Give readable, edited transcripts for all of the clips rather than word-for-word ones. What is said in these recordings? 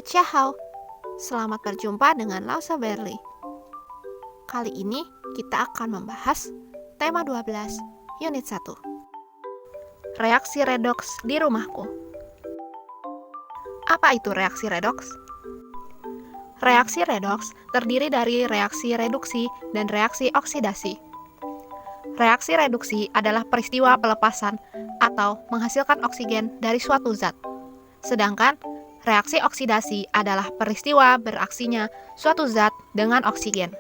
Ciao, selamat berjumpa dengan Lausa Berli. Kali ini kita akan membahas tema 12, unit 1. Reaksi redoks di rumahku. Apa itu reaksi redoks? Reaksi redoks terdiri dari reaksi reduksi dan reaksi oksidasi. Reaksi reduksi adalah peristiwa pelepasan atau menghasilkan oksigen dari suatu zat. Sedangkan reaksi oksidasi adalah peristiwa beraksinya suatu zat dengan oksigen.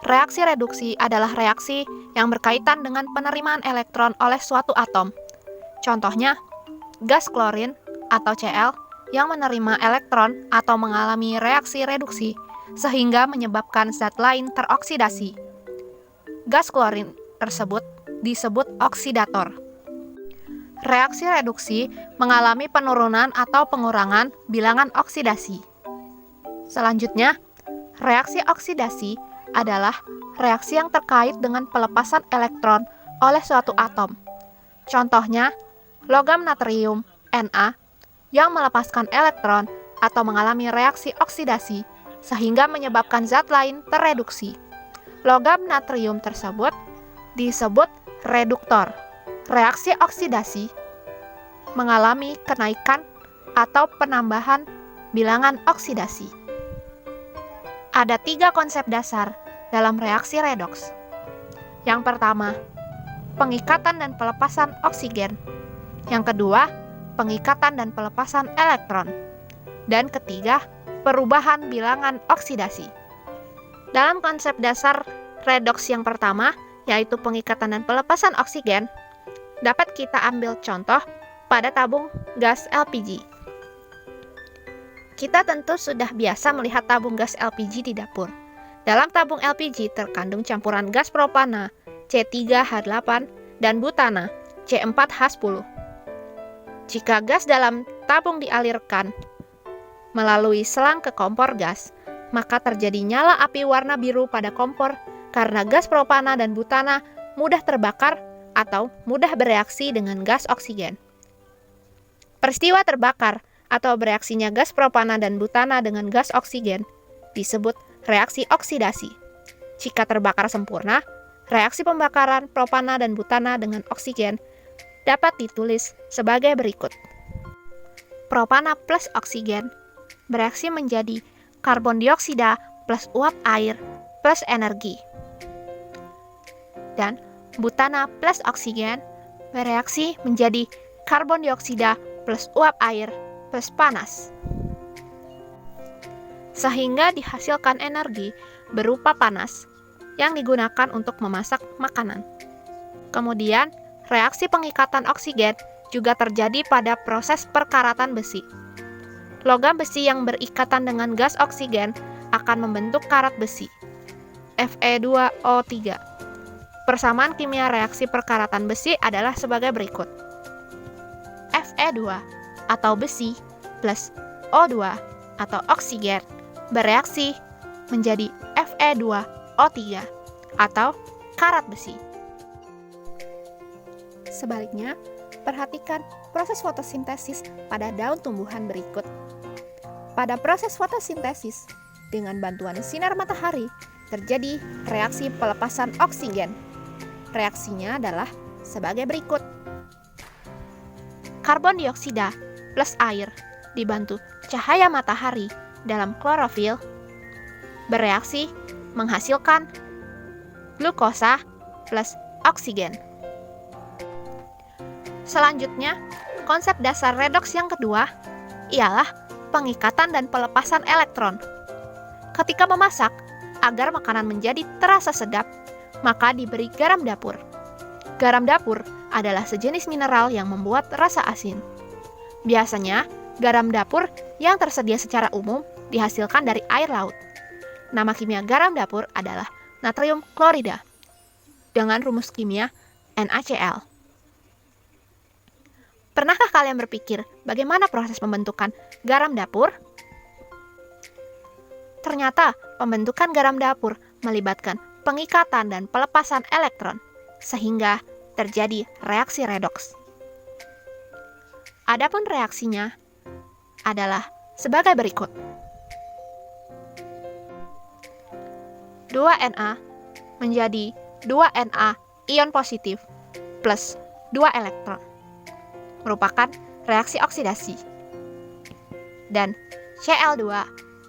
Reaksi reduksi adalah reaksi yang berkaitan dengan penerimaan elektron oleh suatu atom. Contohnya, gas klorin atau Cl yang menerima elektron atau mengalami reaksi reduksi sehingga menyebabkan zat lain teroksidasi. Gas klorin tersebut disebut oksidator. Reaksi reduksi mengalami penurunan atau pengurangan bilangan oksidasi. Selanjutnya, reaksi oksidasi adalah reaksi yang terkait dengan pelepasan elektron oleh suatu atom. Contohnya, logam natrium Na yang melepaskan elektron atau mengalami reaksi oksidasi sehingga menyebabkan zat lain terreduksi. Logam natrium tersebut disebut reduktor. Reaksi oksidasi mengalami kenaikan atau penambahan bilangan oksidasi. Ada 3 konsep dasar dalam reaksi redoks. Yang pertama, pengikatan dan pelepasan oksigen. Yang kedua, pengikatan dan pelepasan elektron. Dan ketiga, perubahan bilangan oksidasi. Dalam konsep dasar redoks yang pertama, yaitu pengikatan dan pelepasan oksigen, dapat kita ambil contoh pada tabung gas LPG. Kita tentu sudah biasa melihat tabung gas LPG di dapur. Dalam tabung LPG terkandung campuran gas propana C3H8 dan butana C4H10. Jika gas dalam tabung dialirkan melalui selang ke kompor gas, maka terjadi nyala api warna biru pada kompor karena gas propana dan butana mudah terbakar atau mudah bereaksi dengan gas oksigen. Peristiwa terbakar atau bereaksinya gas propana dan butana dengan gas oksigen disebut reaksi oksidasi. Jika terbakar sempurna, reaksi pembakaran propana dan butana dengan oksigen dapat ditulis sebagai berikut. Propana plus oksigen bereaksi menjadi karbon dioksida plus uap air plus energi. Dan butana plus oksigen bereaksi menjadi karbon dioksida plus uap air plus panas. Sehingga dihasilkan energi berupa panas yang digunakan untuk memasak makanan. Kemudian, reaksi pengikatan oksigen juga terjadi pada proses perkaratan besi. Logam besi yang berikatan dengan gas oksigen akan membentuk karat besi, Fe2O3. Persamaan kimia reaksi perkaratan besi adalah sebagai berikut. Fe2 atau besi plus O2 atau oksigen bereaksi menjadi Fe2O3 atau karat besi. Sebaliknya, perhatikan proses fotosintesis pada daun tumbuhan berikut. Pada proses fotosintesis, dengan bantuan sinar matahari, terjadi reaksi pelepasan oksigen. Reaksinya adalah sebagai berikut. Karbon dioksida plus air dibantu cahaya matahari dalam klorofil bereaksi menghasilkan glukosa plus oksigen. Selanjutnya, konsep dasar redoks yang kedua ialah pengikatan dan pelepasan elektron. Ketika memasak, agar makanan menjadi terasa sedap, maka diberi garam dapur. Garam dapur adalah sejenis mineral yang membuat rasa asin. Biasanya, garam dapur yang tersedia secara umum dihasilkan dari air laut. Nama kimia garam dapur adalah natrium klorida dengan rumus kimia NaCl. Pernahkah kalian berpikir bagaimana proses pembentukan garam dapur? Ternyata pembentukan garam dapur melibatkan pengikatan dan pelepasan elektron, sehingga terjadi reaksi redoks. Adapun reaksinya, adalah sebagai berikut. 2Na menjadi 2Na ion positif plus 2 elektron, merupakan reaksi oksidasi. Dan Cl2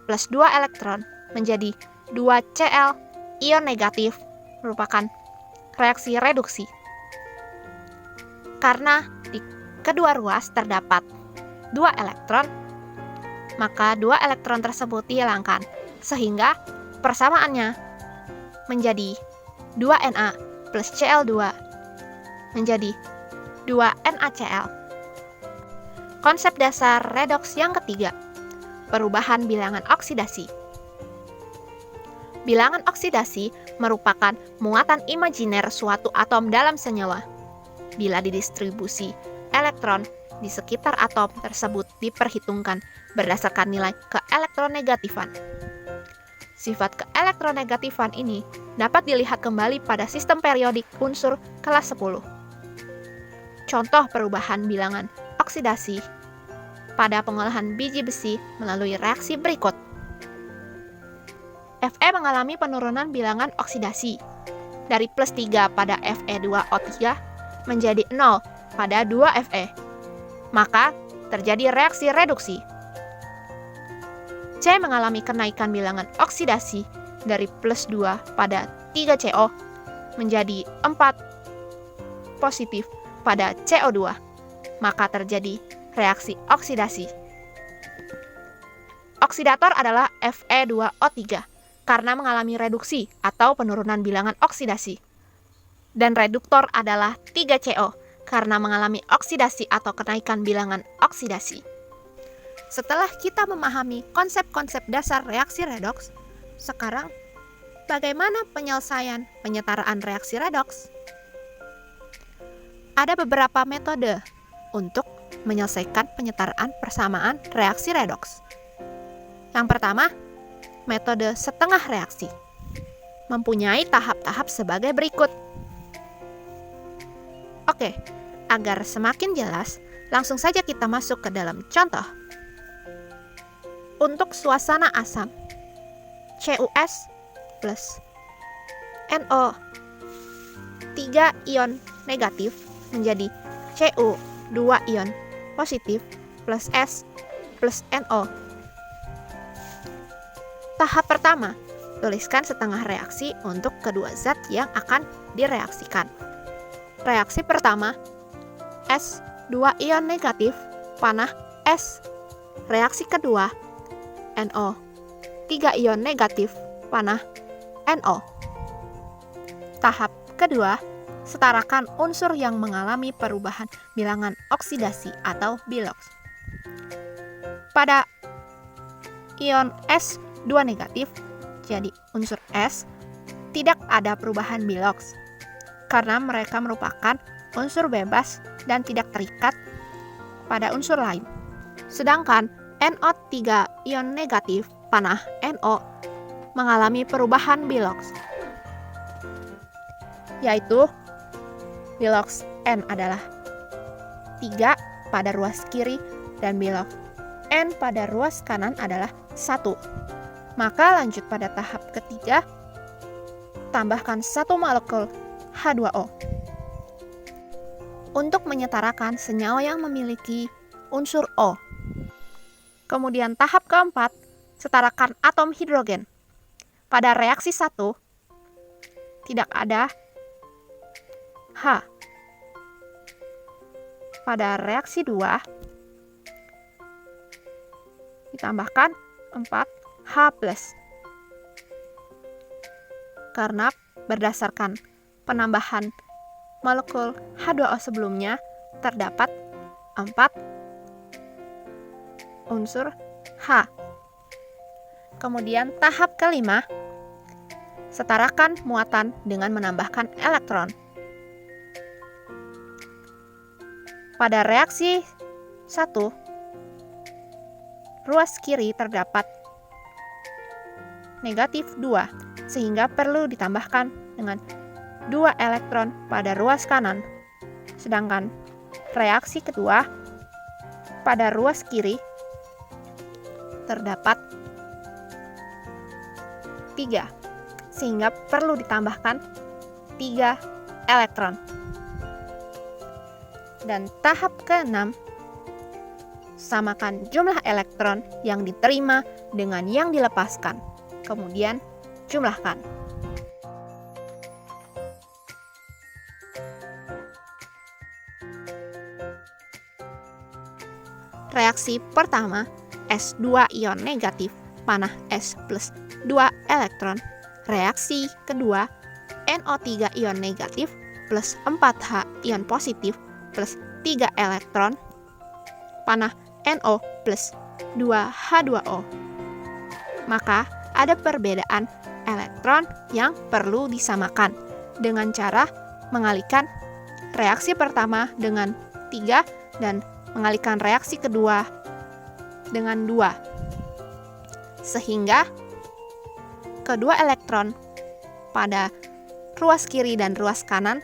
plus 2 elektron menjadi 2Cl ion negatif, merupakan reaksi reduksi. Karena di kedua ruas terdapat 2 elektron, maka 2 elektron tersebut dihilangkan, sehingga persamaannya menjadi 2Na plus Cl2 menjadi 2NaCl. Konsep dasar redoks yang ketiga, perubahan bilangan oksidasi. Bilangan oksidasi merupakan muatan imajiner suatu atom dalam senyawa. Bila didistribusi elektron di sekitar atom tersebut diperhitungkan berdasarkan nilai keelektronegatifan. Sifat keelektronegatifan ini dapat dilihat kembali pada sistem periodik unsur kelas 10. Contoh perubahan bilangan oksidasi pada pengolahan biji besi melalui reaksi berikut. Fe mengalami penurunan bilangan oksidasi dari plus 3 pada Fe2O3 menjadi 0 pada 2Fe. Maka terjadi reaksi reduksi. C mengalami kenaikan bilangan oksidasi dari plus 2 pada 3CO menjadi 4 positif pada CO2, maka terjadi reaksi oksidasi. Oksidator adalah Fe2O3 karena mengalami reduksi atau penurunan bilangan oksidasi. Dan reduktor adalah 3CO karena mengalami oksidasi atau kenaikan bilangan oksidasi. Setelah kita memahami konsep-konsep dasar reaksi redoks, sekarang bagaimana penyelesaian penyetaraan reaksi redoks? Ada beberapa metode untuk menyelesaikan penyetaraan persamaan reaksi redoks. Yang pertama, metode setengah reaksi. Mempunyai tahap-tahap sebagai berikut. Oke, agar semakin jelas, langsung saja kita masuk ke dalam contoh. Untuk suasana asam, CuS plus NO 3 ion negatif menjadi Cu 2 ion positif plus S plus NO. Tahap pertama, tuliskan setengah reaksi untuk kedua zat yang akan direaksikan. Reaksi pertama, S 2 ion negatif panah S. Reaksi kedua, NO 3 ion negatif panah NO. Tahap kedua, setarakan unsur yang mengalami perubahan bilangan oksidasi atau biloks. Pada ion S2 negatif, jadi unsur S, tidak ada perubahan biloks karena mereka merupakan unsur bebas dan tidak terikat pada unsur lain. Sedangkan NO3 ion negatif panah NO mengalami perubahan biloks, yaitu biloks N adalah 3 pada ruas kiri dan biloks N pada ruas kanan adalah 1. Maka lanjut pada tahap ketiga, tambahkan 1 molekul H2O. Untuk menyetarakan senyawa yang memiliki unsur O. Kemudian tahap keempat, setarakan atom hidrogen. Pada reaksi 1, tidak ada H. Pada reaksi 2, ditambahkan 4H+. Karena berdasarkan penambahan molekul H2O sebelumnya, terdapat 4 unsur H. Kemudian tahap kelima, setarakan muatan dengan menambahkan elektron. Pada reaksi 1, ruas kiri terdapat negatif 2, sehingga perlu ditambahkan dengan 2 elektron pada ruas kanan. Sedangkan reaksi kedua, pada ruas kiri terdapat 3, sehingga perlu ditambahkan 3 elektron. Dan tahap ke-6, samakan jumlah elektron yang diterima dengan yang dilepaskan. Kemudian jumlahkan. Reaksi pertama, S2 ion negatif panah S plus 2 elektron. Reaksi kedua, NO3 ion negatif plus 4H ion positif plus 3 elektron panah NO plus 2H2O. Maka ada perbedaan elektron yang perlu disamakan dengan cara mengalihkan reaksi pertama dengan 3 dan mengalihkan reaksi kedua dengan 2. Sehingga kedua elektron pada ruas kiri dan ruas kanan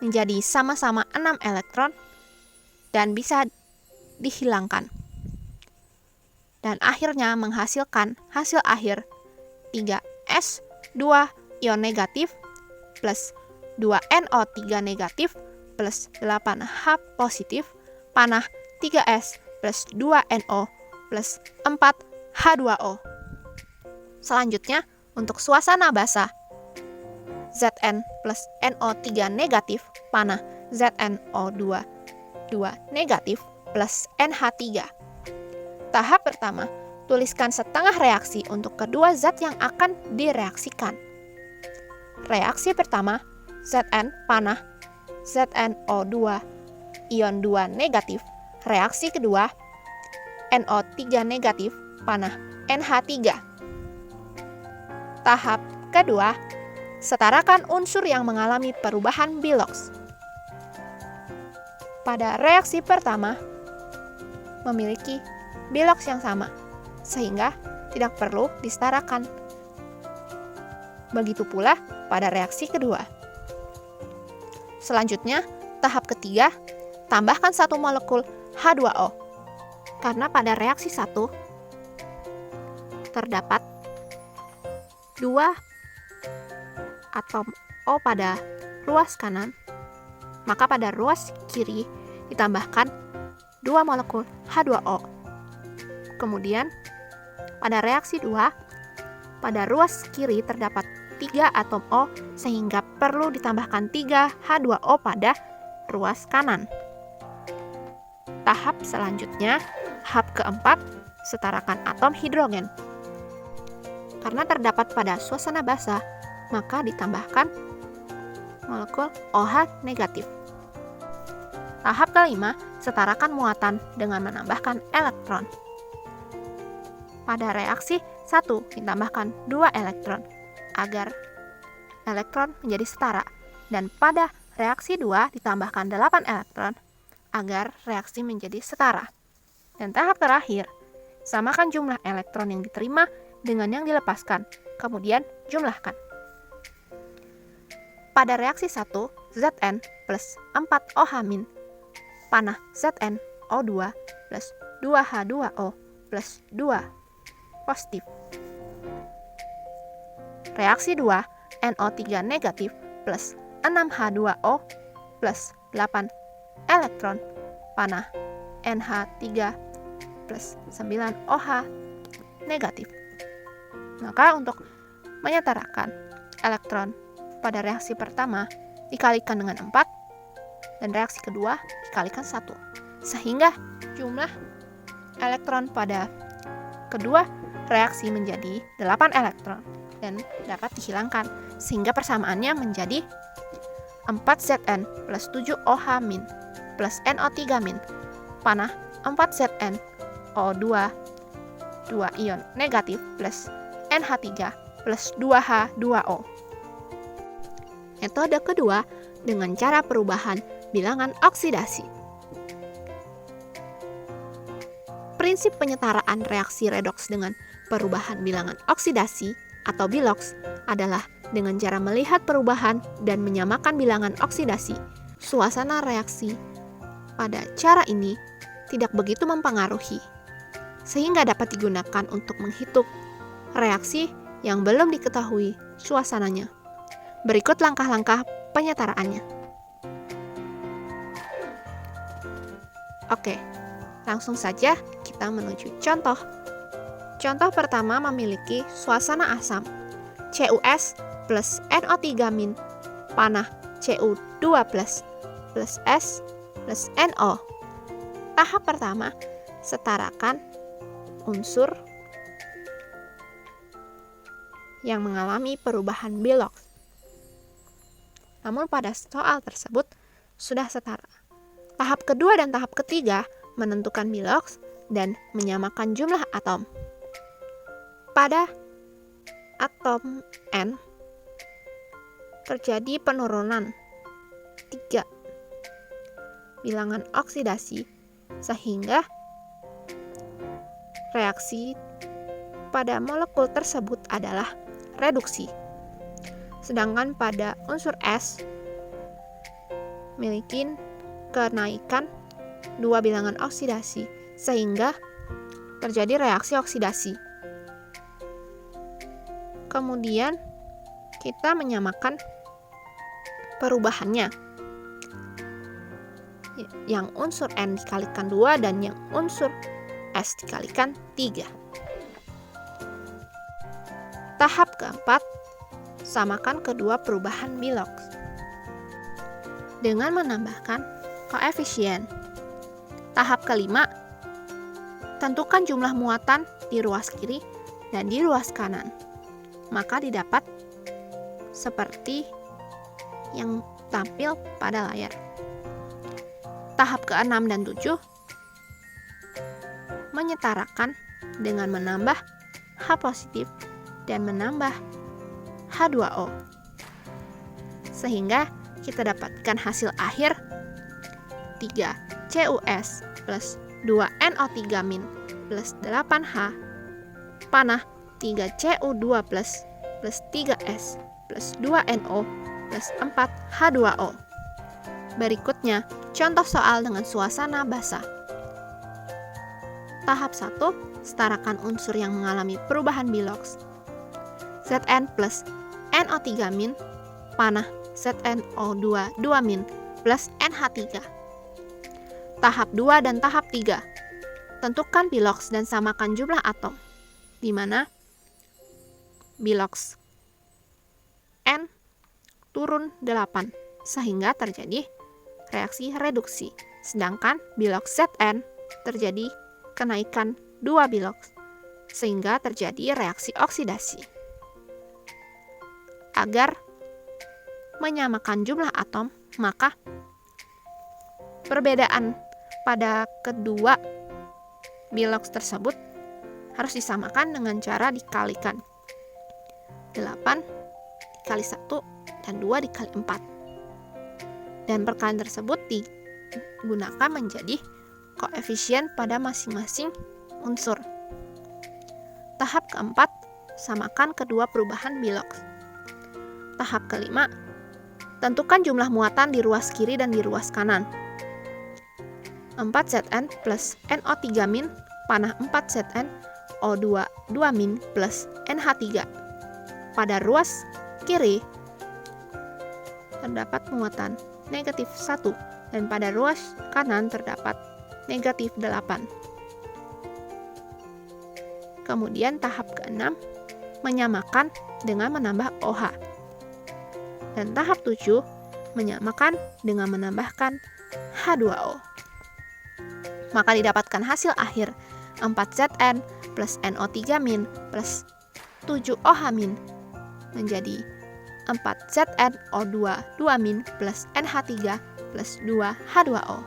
menjadi sama-sama 6 elektron dan bisa dihilangkan. Dan akhirnya menghasilkan hasil akhir 3S2 ion negatif plus 2NO3 negatif plus 8H positif panah 3S plus 2NO plus 4H2O. Selanjutnya, untuk suasana basah, Zn plus NO3 negatif panah ZnO2 negatif plus NH3. Tahap pertama, tuliskan setengah reaksi untuk kedua zat yang akan direaksikan. Reaksi pertama, Zn panah ZnO2 ion 2 negatif. Reaksi kedua, NO3 negatif panah NH3. Tahap kedua, setarakan unsur yang mengalami perubahan Bilox. Pada reaksi pertama, memiliki Bilox yang sama, sehingga tidak perlu disetarakan. Begitu pula pada reaksi kedua. Selanjutnya, tahap ketiga, tambahkan 1 molekul H2O. Karena pada reaksi 1 terdapat 2 atom O pada ruas kanan, maka pada ruas kiri ditambahkan 2 molekul H2O. Kemudian, pada reaksi 2, pada ruas kiri terdapat 3 atom O, sehingga perlu ditambahkan 3 H2O pada ruas kanan. Tahap selanjutnya, tahap keempat, setarakan atom hidrogen. Karena terdapat pada suasana basah, maka ditambahkan molekul OH negatif. Tahap kelima, setarakan muatan dengan menambahkan elektron. Pada reaksi 1 ditambahkan 2 elektron agar elektron menjadi setara, dan pada reaksi 2 ditambahkan 8 elektron agar reaksi menjadi setara. Dan tahap terakhir, samakan jumlah elektron yang diterima dengan yang dilepaskan, kemudian jumlahkan. Pada reaksi 1, Zn plus 4OH- panah ZnO2 plus 2H2O plus 2 positif. Reaksi 2, NO3 negatif plus 6H2O plus 8 elektron panah NH3 plus 9OH negatif. Maka untuk menyetarakan elektron pada reaksi pertama dikalikan dengan 4 dan reaksi kedua dikalikan 1, sehingga jumlah elektron pada kedua reaksi menjadi 8 elektron dan dapat dihilangkan, sehingga persamaannya menjadi 4Zn plus 7OH- plus NO3- panah 4Zn O2 2 ion negatif plus NH3 plus 2H2O. Metode kedua dengan cara perubahan bilangan oksidasi. Prinsip penyetaraan reaksi redoks dengan perubahan bilangan oksidasi atau Bilox adalah dengan cara melihat perubahan dan menyamakan bilangan oksidasi. Suasana reaksi pada cara ini tidak begitu mempengaruhi. sehingga dapat digunakan untuk menghitung reaksi yang belum diketahui suasananya. Berikut langkah-langkah penyetaraannya. Oke, langsung saja kita menuju contoh. Contoh pertama memiliki suasana asam CuS plus NO3- panah Cu2 plus S plus NO. Tahap pertama, setarakan unsur yang mengalami perubahan bilox. Namun pada soal tersebut sudah setara. Tahap kedua dan tahap ketiga menentukan bilox dan menyamakan jumlah atom. Pada atom N terjadi penurunan 3 bilangan oksidasi sehingga reaksi pada molekul tersebut adalah reduksi. Sedangkan pada unsur S memiliki kenaikan 2 bilangan oksidasi sehingga terjadi reaksi oksidasi. Kemudian kita menyamakan perubahannya. Yang unsur N dikalikan 2 dan yang unsur S dikalikan 3. Tahap keempat, samakan kedua perubahan bilox dengan menambahkan koefisien. Tahap kelima, tentukan jumlah muatan di ruas kiri dan di ruas kanan. Maka didapat seperti yang tampil pada layar. Tahap ke-6 dan 7 menyetarakan dengan menambah H positif dan menambah H2O. Sehingga kita dapatkan hasil akhir 3 CuS plus 2 NO3- plus 8H panah 3 Cu2 plus 3S plus 2 NO plus 4 H2O. Berikutnya, contoh soal dengan suasana basah. Tahap 1, setarakan unsur yang mengalami perubahan bilox. Zn plus NO3- panah ZnO2 2- plus NH3. Tahap 2 dan tahap 3. Tentukan bilox dan samakan jumlah atom, di mana bilox N turun 8 sehingga terjadi reaksi reduksi. Sedangkan bilox Zn terjadi kenaikan 2 bilox sehingga terjadi reaksi oksidasi. Agar menyamakan jumlah atom, maka perbedaan pada kedua bilox tersebut harus disamakan dengan cara dikalikan. 8 dikali 1 dan 2 dikali 4. Dan perkalian tersebut digunakan menjadi koefisien pada masing-masing unsur. Tahap keempat, samakan kedua perubahan bilox. Tahap kelima, tentukan jumlah muatan di ruas kiri dan di ruas kanan. 4Zn plus NO3- panah 4Zn O2 2- plus NH3. Pada ruas kiri terdapat muatan negatif 1 dan pada ruas kanan terdapat negatif 8. Kemudian tahap ke-6 menyamakan dengan menambah OH. Dan tahap 7 menyamakan dengan menambahkan H2O. Maka didapatkan hasil akhir 4Zn plus NO3- plus 7OH- menjadi 4ZnO2 2- plus NH3 plus 2H2O.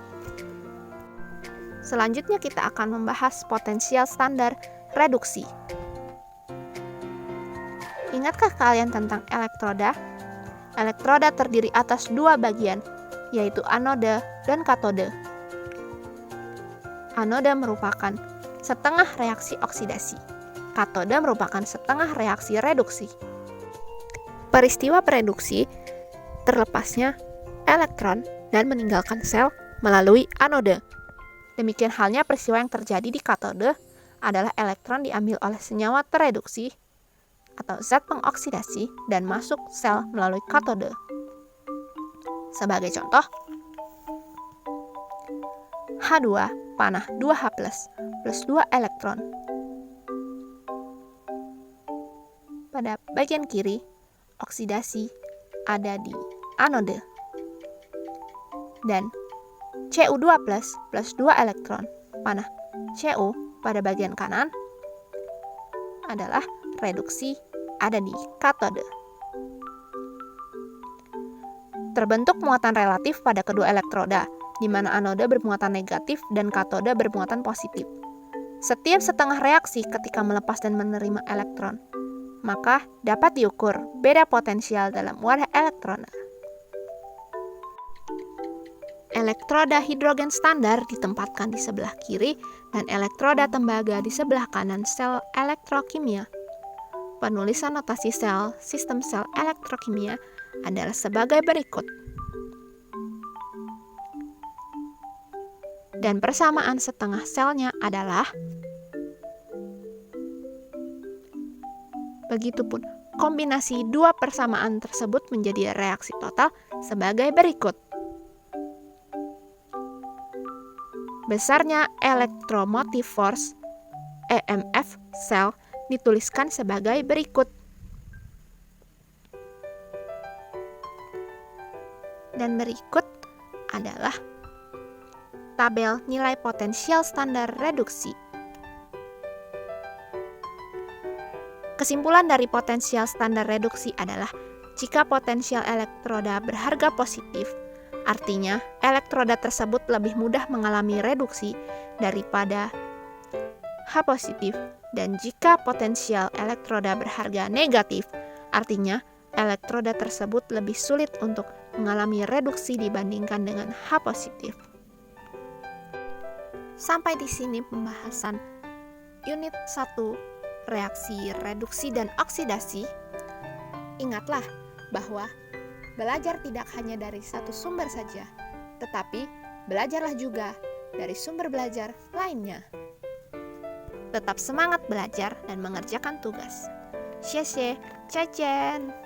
Selanjutnya kita akan membahas potensial standar reduksi. Ingatkah kalian tentang elektroda? Elektroda terdiri atas 2 bagian, yaitu anode dan katode. Anode merupakan setengah reaksi oksidasi. Katode merupakan setengah reaksi reduksi. Peristiwa reduksi terlepasnya elektron dan meninggalkan sel melalui anode. Demikian halnya peristiwa yang terjadi di katode adalah elektron diambil oleh senyawa tereduksi atau zat pengoksidasi dan masuk sel melalui katode. Sebagai contoh, H2 panah 2H+, plus 2 elektron. Pada bagian kiri, oksidasi ada di anode. Dan Cu2+ plus 2 elektron, panah Cu pada bagian kanan adalah reduksi ada di katode. Terbentuk muatan relatif pada kedua elektroda, di mana anode bermuatan negatif dan katode bermuatan positif. Setiap setengah reaksi ketika melepas dan menerima elektron, maka dapat diukur beda potensial dalam wadah elektroda. Elektroda hidrogen standar ditempatkan di sebelah kiri dan elektroda tembaga di sebelah kanan sel elektrokimia. Penulisan notasi sel sistem sel elektrokimia adalah sebagai berikut. Dan persamaan setengah selnya adalah begitupun kombinasi dua persamaan tersebut menjadi reaksi total sebagai berikut. Besarnya electromotive force EMF sel dituliskan sebagai berikut. Dan berikut adalah tabel nilai potensial standar reduksi. Kesimpulan dari potensial standar reduksi adalah jika potensial elektroda berharga positif, artinya elektroda tersebut lebih mudah mengalami reduksi daripada H positif, dan jika potensial elektroda berharga negatif, artinya elektroda tersebut lebih sulit untuk mengalami reduksi dibandingkan dengan H positif. Sampai di sini pembahasan unit 1 reaksi reduksi dan oksidasi. Ingatlah bahwa belajar tidak hanya dari satu sumber saja, tetapi belajarlah juga dari sumber belajar lainnya. Tetap semangat belajar dan mengerjakan tugas. Xie xie, 再见。